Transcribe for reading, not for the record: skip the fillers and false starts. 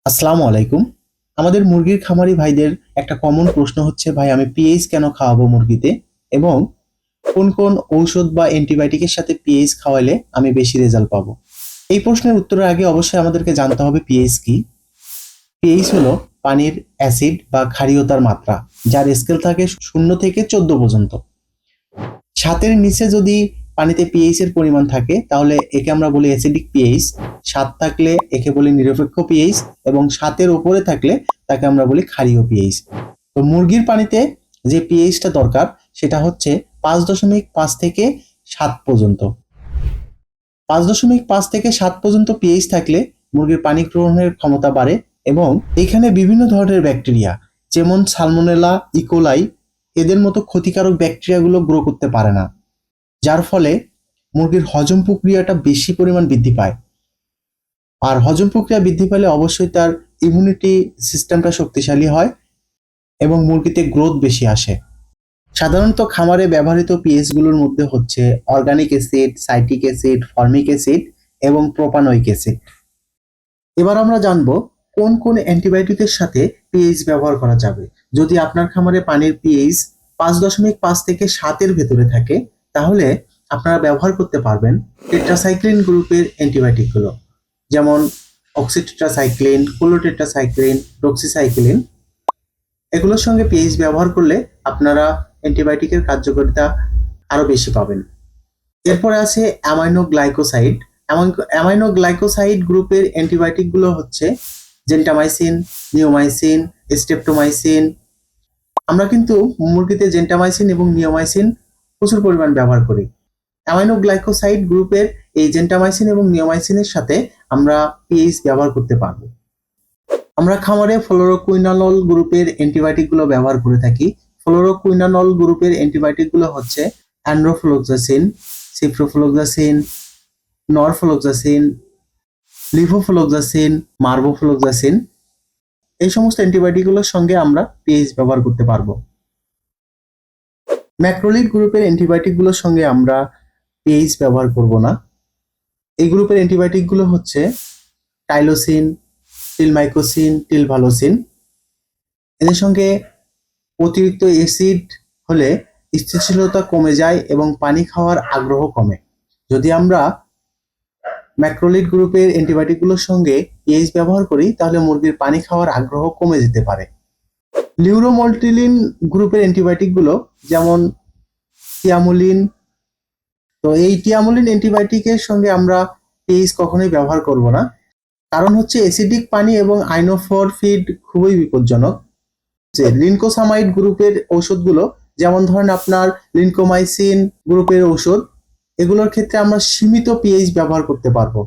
আসসালামু আলাইকুম। আমাদের মুরগির খামারি ভাইদের একটা কমন প্রশ্ন হচ্ছে, ভাই আমি পিএইচ কেন খাওয়াবো মুরগিতে, এবং কোন কোন ঔষধ বা অ্যান্টিবায়োটিকের সাথে পিএইচ খাওয়ালে আমি বেশি রেজাল্ট পাবো। এই প্রশ্নের উত্তরের আগে অবশ্যই আমাদেরকে জানতে হবে পিএইচ কি। পিএইচ হলো পানির অ্যাসিড বা ক্ষারীয়তার মাত্রা, যার স্কেল থাকে 0 থেকে 14 পর্যন্ত। 7-এর নিচে যদি পানিতে পিএইচ এর পরিমাণ থাকে তাহলে একে আমরা বলি অ্যাসিডিক পিএইচ। 7 থাকলে একে বলি নিরপেক্ষ পিএইচ, এবং 7-এর উপরে থাকলে তাকে আমরা বলি ক্ষারীয় পিএইচ। তো মুরগির পানিতে যে পিএইচটা দরকার সেটা হচ্ছে 5.5 থেকে 7 পর্যন্ত। 5.5 থেকে 7 পর্যন্ত পিএইচ থাকলে মুরগির পানি গ্রহণের ক্ষমতা বাড়ে, এবং এখানে বিভিন্ন ধরনের ব্যাকটেরিয়া যেমন সালমোনেলা, ইকোলাই এদের মতো ক্ষতিকারক ব্যাকটেরিয়াগুলো গ্রো করতে পারে না, যার ফলে মুরগির হজম প্রক্রিয়াটা বেশি পরিমাণ বৃদ্ধি পায়। আর হজম প্রক্রিয়া বৃদ্ধি পেলে অবশ্যই তার ইমিউনিটি সিস্টেমটা শক্তিশালী হয় এবং মুরগিতে গ্রোথ বেশি আসে। সাধারণত খামারে ব্যবহৃত পিএইচ গুলোর মধ্যে হচ্ছে organic acid, citric acid, formic acid এবং প্রোপানয়িক অ্যাসিড। এবার আমরা জানবো কোন কোন অ্যান্টিবায়োটিকের সাথে পিএইচ ব্যবহার করা যাবে। যদি আপনার খামারে পানির পিএইচ 5.5 থেকে 7-এর ভেতরে থাকে তাহলে আপনারা ব্যবহার করতে পারবেন টেট্রাসাইক্লিন গ্রুপের অ্যান্টিবায়োটিকগুলো, যেমন অক্সিটেট্রাসাইক্লিন, ক্লোটেট্রাসাইক্লিন, ডক্সিসাইক্লিন। এগুলোর সঙ্গে পিএইচ ব্যবহার করলে আপনারা অ্যান্টিবায়োটিকের কার্যকারিতা আরো বেশি পাবেন। এরপরে আছে অ্যামাইনো গ্লাইকোসাইড। অ্যামাইনো গ্লাইকোসাইড গ্রুপের অ্যান্টিবায়োটিক গুলো হচ্ছে জেন্টামাইসিন, নিওমাইসিন, স্ট্রেপ্টোমাইসিন। আমরা কিন্তু মুরগিতে জেন্টামাইসিন এবং নিওমাইসিন প্রচুর পরিমাণ ব্যবহার করি। অ্যামাইনো গ্লাইকোসাইড গ্রুপের এই জেন্টামাইসিন এবং নিওমাইসিনের সাথে আমরা পিএইচ ব্যবহার করতে পারবো। আমরা খামারে ফ্লোরোকুইনানল গ্রুপের অ্যান্টিবায়োটিক গুলো ব্যবহার করে থাকি। ফ্লোরোকুইনানল গ্রুপের অ্যান্টিবায়োটিক গুলো হচ্ছে অ্যান্ড্রোফ্লোক্সাসিন, সিপ্রোফ্লোক্সাসিন, নরফ্লোক্সাসিন, লিভোফ্লোক্সাসিন, মার্বোফ্লোক্সাসিন। এই সমস্ত অ্যান্টিবায়োটিকগুলোর সঙ্গে আমরা পিএইচ ব্যবহার করতে পারবো। ম্যাক্রোলিড গ্রুপের অ্যান্টিবায়োটিকগুলোর সঙ্গে আমরা পিএইচ ব্যবহার করব না। এই গ্রুপের অ্যান্টিবায়োটিকগুলো হচ্ছে টাইলোসিন, টিলমাইকোসিন, টিলভালোসিন। এদের সঙ্গে অতিরিক্ত অ্যাসিড হলে স্থিতিশীলতা কমে যায় এবং পানি খাওয়ার আগ্রহ কমে। যদি আমরা ম্যাক্রোলিড গ্রুপের অ্যান্টিবায়োটিকগুলোর সঙ্গে পিএইচ ব্যবহার করি তাহলে মুরগির পানি খাওয়ার আগ্রহ কমে যেতে পারে। লিউরোমল্টিলিন গ্রুপের অ্যান্টিবায়োটিকগুলো যেমন টিয়ামুলিন। তো এই টিয়ামুলিন অ্যান্টিবায়োটিকের সঙ্গে আমরা পিএইচ কখনোই ব্যবহার করব না, কারণ হচ্ছে অ্যাসিডিক পানি এবং আইনোফোর ফিড খুবই বিপজ্জনক। যে লিনকোসামাইড গ্রুপের ঔষধগুলো, যেমন ধরেন আপনার লিনকোমাইসিন গ্রুপের ঔষধ, এগুলোর ক্ষেত্রে আমরা সীমিত পিএইচ ব্যবহার করতে পারবো।